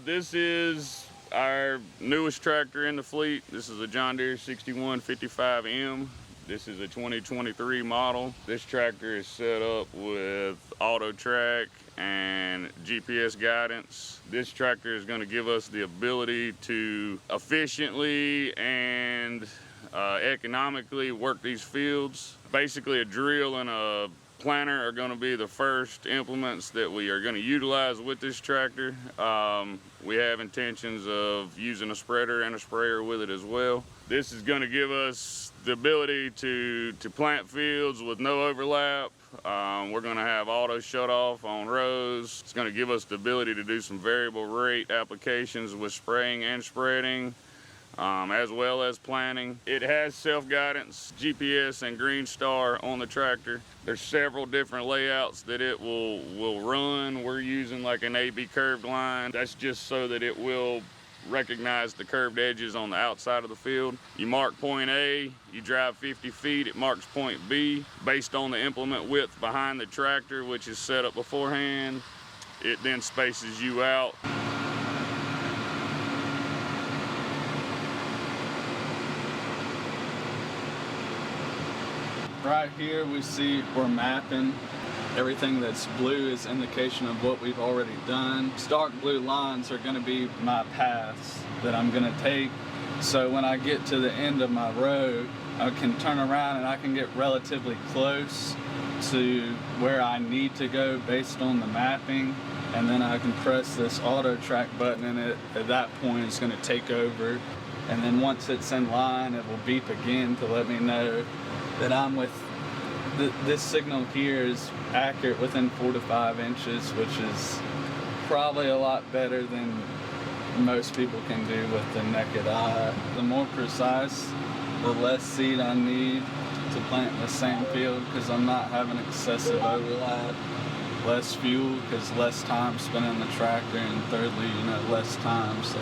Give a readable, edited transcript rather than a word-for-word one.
This is our newest tractor in the fleet. This is a John Deere 6155M. This is a 2023 model. This tractor is set up with AutoTRAC and GPS guidance. This tractor is going to give us the ability to efficiently and economically work these fields. Basically, a drill and a planter are going to be the first implements that we are going to utilize with this tractor. We have intentions of using a spreader and a sprayer with it as well. This is going to give us the ability to plant fields with no overlap. We're going to have auto shut off on rows. It's going to give us the ability to do some variable rate applications with spraying and spreading, as well as planting. It has self-guidance, GPS and Green Star on the tractor. There's several different layouts that it will run. We're using like an AB curved line. That's just so that it will recognize the curved edges on the outside of the field. You mark point A, you drive 50 feet, it marks point B. Based on the implement width behind the tractor, which is set up beforehand, it then spaces you out. Right here we see we're mapping. Everything that's blue is indication of what we've already done. Stark blue lines are going to be my paths that I'm going to take. So when I get to the end of my road, I can turn around and I can get relatively close to where I need to go based on the mapping. And then I can press this AutoTRAC button and at that point it's going to take over. And then once it's in line, it will beep again to let me know that I'm with this signal here is accurate within 4 to 5 inches, which is probably a lot better than most people can do with the naked eye. The more precise, the less seed I need to plant in the same field because I'm not having excessive overlap. Less fuel because less time spent on the tractor, and thirdly, less time. So